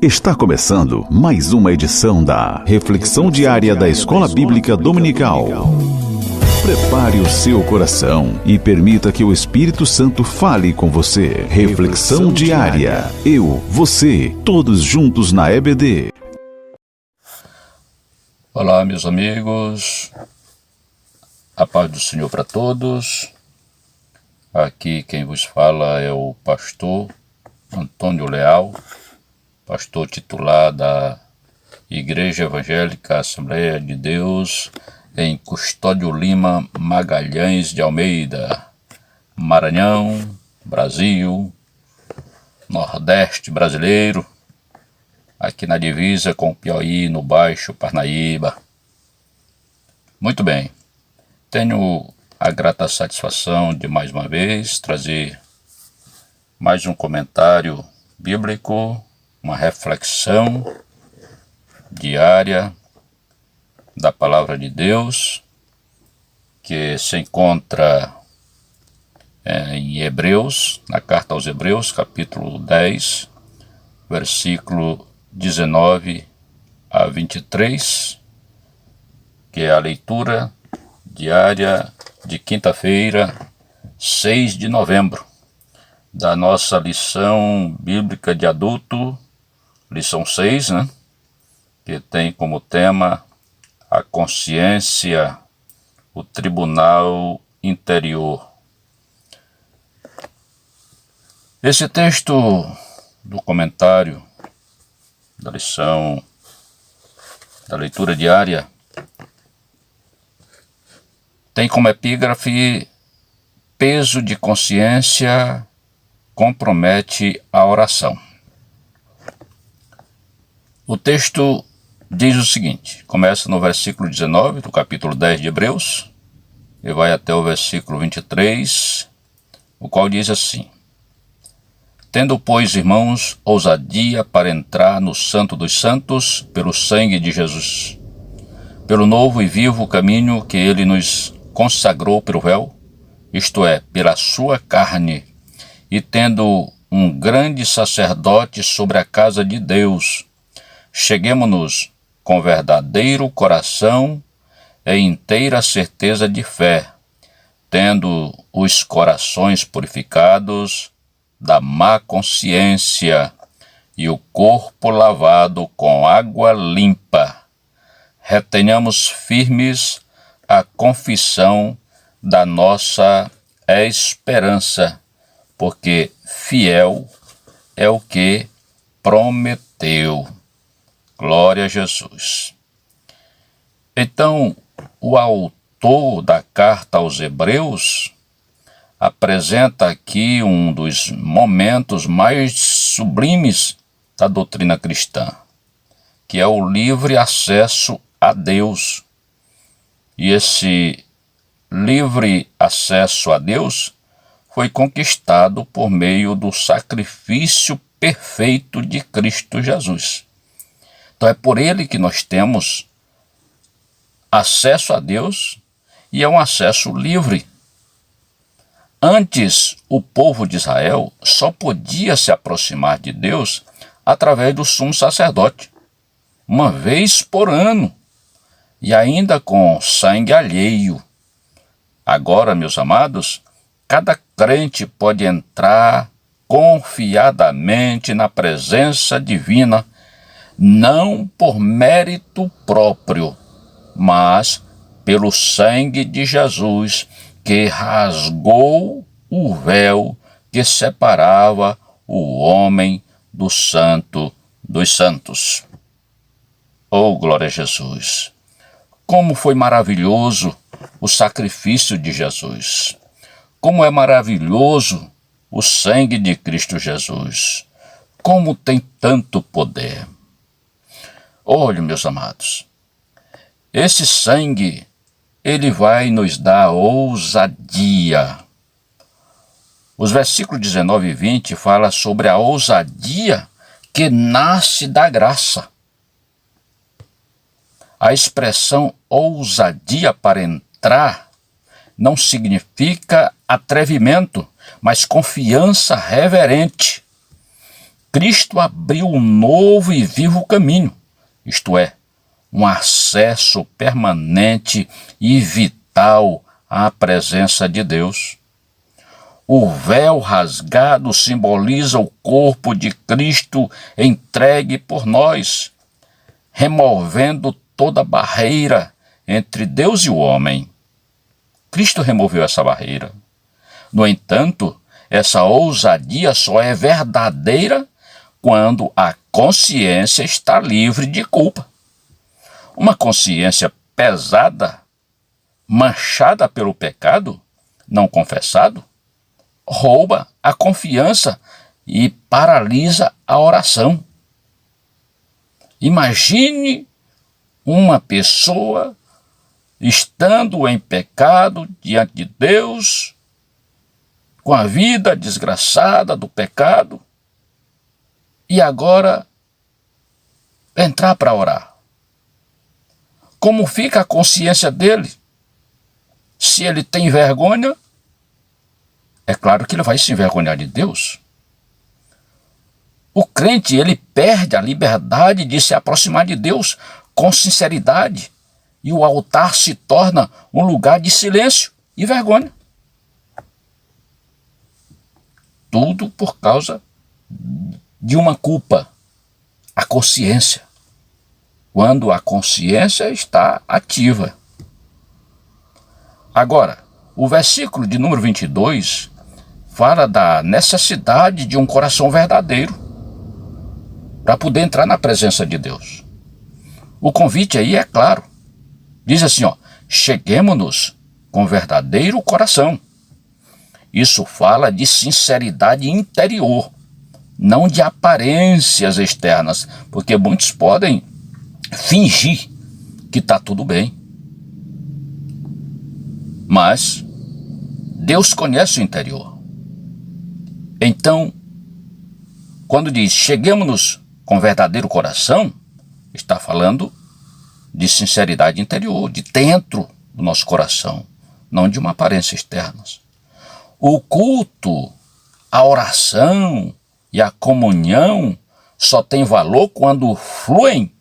Está começando mais uma edição da Reflexão Diária da Escola Bíblica Dominical. Prepare o seu coração e permita que o Espírito Santo fale com você. Reflexão Diária. Eu, você, todos juntos na EBD. Olá, meus amigos. A paz do Senhor para todos. Aqui quem vos fala é o pastor Antônio Leal, pastor titular da Igreja Evangélica Assembleia de Deus em Custódio Lima Magalhães de Almeida, Maranhão, Brasil, Nordeste brasileiro, aqui na divisa com o Piauí, no Baixo Parnaíba. Muito bem, tenho a grata satisfação de mais uma vez trazer mais um comentário bíblico, uma reflexão diária da Palavra de Deus, que se encontra em Hebreus, na carta aos Hebreus, capítulo 10, versículo 19 a 23, que é a leitura diária de quinta-feira, 6 de novembro, da nossa lição bíblica de adulto, lição 6, que tem como tema a consciência, o tribunal interior. Esse texto do comentário da lição da leitura diária tem como epígrafe: peso de consciência compromete a oração. O texto diz o seguinte, começa no versículo 19 do capítulo 10 de Hebreus e vai até o versículo 23, o qual diz assim: tendo, pois, irmãos, ousadia para entrar no Santo dos Santos pelo sangue de Jesus, pelo novo e vivo caminho que ele nos consagrou pelo véu, isto é, pela sua carne, e tendo um grande sacerdote sobre a casa de Deus, cheguemo-nos com verdadeiro coração e inteira certeza de fé, tendo os corações purificados da má consciência e o corpo lavado com água limpa. Retenhamos firmes a confissão da nossa esperança, porque fiel é o que prometeu. Glória a Jesus. Então, o autor da carta aos Hebreus apresenta aqui um dos momentos mais sublimes da doutrina cristã, que é o livre acesso a Deus. E esse livre acesso a Deus foi conquistado por meio do sacrifício perfeito de Cristo Jesus. Então é por ele que nós temos acesso a Deus, e é um acesso livre. Antes, o povo de Israel só podia se aproximar de Deus através do sumo sacerdote, uma vez por ano, e ainda com sangue alheio. Agora, meus amados, cada crente pode entrar confiadamente na presença divina, não por mérito próprio, mas pelo sangue de Jesus, que rasgou o véu que separava o homem do santo dos santos. Oh, glória a Jesus! Como foi maravilhoso o sacrifício de Jesus! Como é maravilhoso o sangue de Cristo Jesus! Como tem tanto poder! Olhe, meus amados, esse sangue, ele vai nos dar ousadia. Os versículos 19 e 20 falam sobre a ousadia que nasce da graça. A expressão ousadia para entrar não significa atrevimento, mas confiança reverente. Cristo abriu um novo e vivo caminho, isto é, um acesso permanente e vital à presença de Deus. O véu rasgado simboliza o corpo de Cristo entregue por nós, removendo toda barreira entre Deus e o homem. Cristo removeu essa barreira. No entanto, essa ousadia só é verdadeira quando a consciência está livre de culpa. Uma consciência pesada, manchada pelo pecado, não confessado, rouba a confiança e paralisa a oração. Imagine uma pessoa estando em pecado diante de Deus, com a vida desgraçada do pecado, e agora entrar para orar. Como fica a consciência dele? Se ele tem vergonha, é claro que ele vai se envergonhar de Deus. O crente, ele perde a liberdade de se aproximar de Deus com sinceridade, e o altar se torna um lugar de silêncio e vergonha. Tudo por causa de uma culpa, a consciência, quando a consciência está ativa. Agora, o versículo de número 22 fala da necessidade de um coração verdadeiro para poder entrar na presença de Deus. O convite aí é claro. Diz assim, cheguemo-nos com verdadeiro coração. Isso fala de sinceridade interior, não de aparências externas, porque muitos podem fingir que está tudo bem. Mas Deus conhece o interior. Então, quando diz cheguemo-nos com verdadeiro coração, está falando de sinceridade interior, de dentro do nosso coração, não de uma aparência externa. O culto, a oração e a comunhão só tem valor quando fluem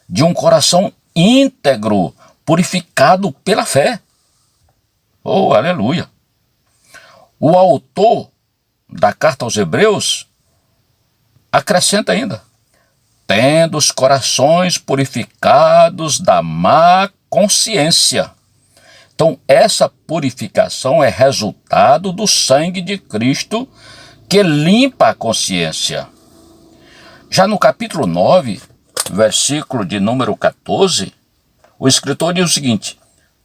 de um coração íntegro, purificado pela fé. Oh, aleluia! O autor da carta aos Hebreus acrescenta ainda: tendo os corações purificados da má consciência. Então, essa purificação é resultado do sangue de Cristo que limpa a consciência. Já no capítulo 9, versículo de número 14, o escritor diz o seguinte: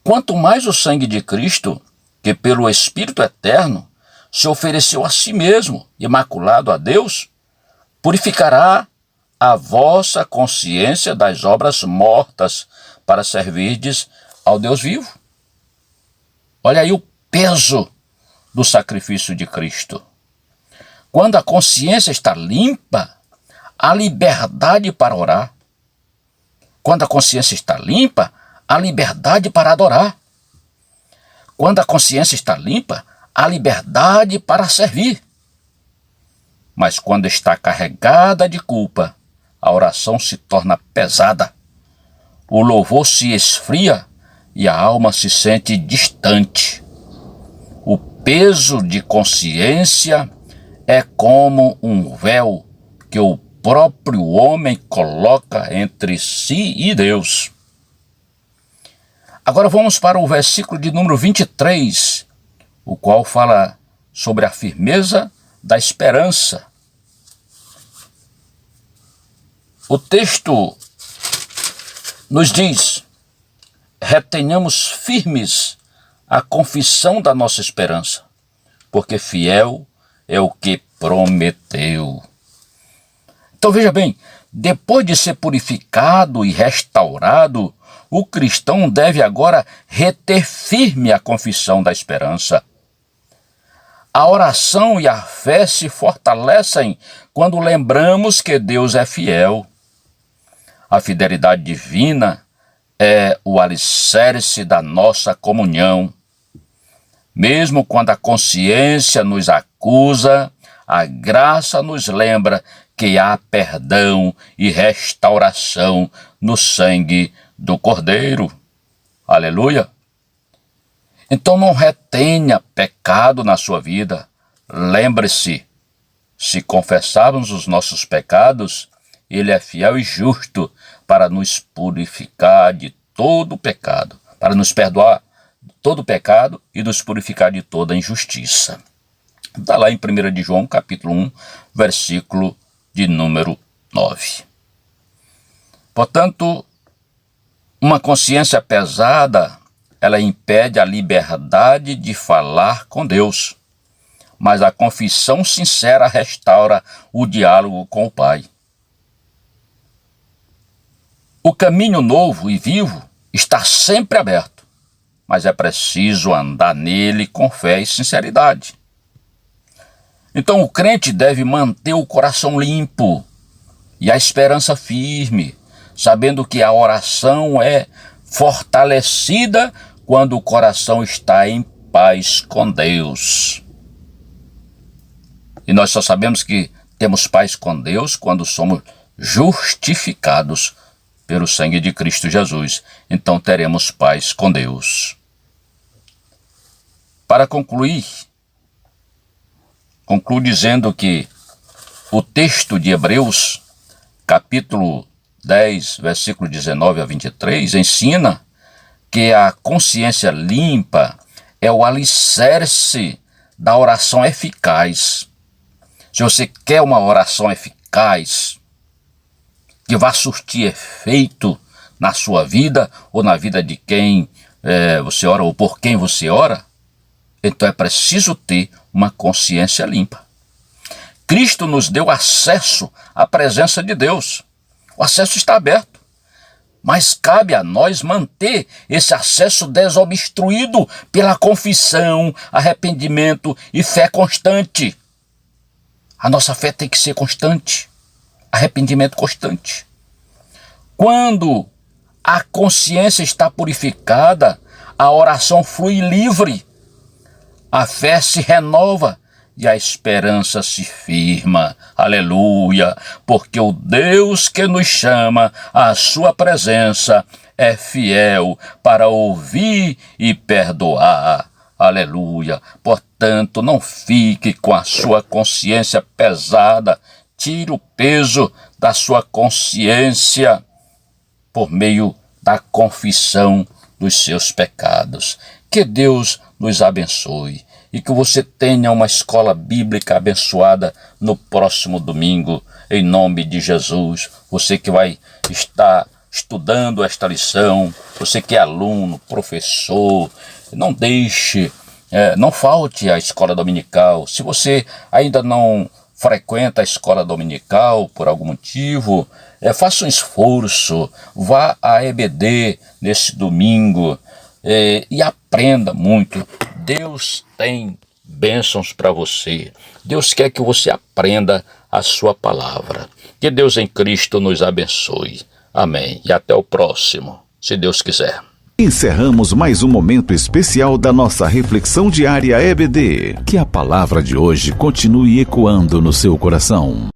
quanto mais o sangue de Cristo, que pelo Espírito Eterno se ofereceu a si mesmo, imaculado a Deus, purificará a vossa consciência das obras mortas para servirdes ao Deus vivo. Olha aí o peso do sacrifício de Cristo. Quando a consciência está limpa, há liberdade para orar. Quando a consciência está limpa, há liberdade para adorar. Quando a consciência está limpa, há liberdade para servir. Mas quando está carregada de culpa, a oração se torna pesada, o louvor se esfria e a alma se sente distante. O peso de consciência é como um véu que o próprio homem coloca entre si e Deus. Agora vamos para o versículo de número 23, o qual fala sobre a firmeza da esperança. O texto nos diz: retenhamos firmes a confissão da nossa esperança, porque fiel é o que prometeu. Então veja bem, depois de ser purificado e restaurado, o cristão deve agora reter firme a confissão da esperança. A oração e a fé se fortalecem quando lembramos que Deus é fiel. A fidelidade divina é o alicerce da nossa comunhão. Mesmo quando a consciência nos acusa, a graça nos lembra que há perdão e restauração no sangue do Cordeiro. Aleluia! Então não retenha pecado na sua vida. Lembre-se, se confessarmos os nossos pecados, Ele é fiel e justo para nos purificar de todo pecado, para nos perdoar de todo pecado e nos purificar de toda injustiça. Está lá em 1 de João, capítulo 1, versículo de número 9. Portanto, uma consciência pesada, ela impede a liberdade de falar com Deus, mas a confissão sincera restaura o diálogo com o Pai. O caminho novo e vivo está sempre aberto, mas é preciso andar nele com fé e sinceridade. Então o crente deve manter o coração limpo e a esperança firme, sabendo que a oração é fortalecida quando o coração está em paz com Deus. E nós só sabemos que temos paz com Deus quando somos justificados pelo sangue de Cristo Jesus. Então teremos paz com Deus. Para concluir, concluo dizendo que o texto de Hebreus, capítulo 10, versículo 19 a 23, ensina que a consciência limpa é o alicerce da oração eficaz. Se você quer uma oração eficaz, que vá surtir efeito na sua vida ou na vida de quem você ora ou por quem você ora, então é preciso ter uma consciência limpa. Cristo nos deu acesso à presença de Deus. O acesso está aberto, mas cabe a nós manter esse acesso desobstruído pela confissão, arrependimento e fé constante. A nossa fé tem que ser constante, arrependimento constante. Quando a consciência está purificada, a oração flui livre, a fé se renova e a esperança se firma. Aleluia! Porque o Deus que nos chama à sua presença é fiel para ouvir e perdoar. Aleluia! Portanto, não fique com a sua consciência pesada. Tire o peso da sua consciência por meio da confissão dos seus pecados. Que Deus nos abençoe e que você tenha uma escola bíblica abençoada no próximo domingo, em nome de Jesus. Você que vai estar estudando esta lição, você que é aluno, professor, não deixe, não falte à escola dominical. Se você ainda não frequenta a escola dominical por algum motivo, faça um esforço, vá à EBD nesse domingo e aprenda muito. Deus tem bênçãos para você. Deus quer que você aprenda a sua palavra. Que Deus em Cristo nos abençoe. Amém. E até o próximo, se Deus quiser. Encerramos mais um momento especial da nossa reflexão diária EBD. Que a palavra de hoje continue ecoando no seu coração.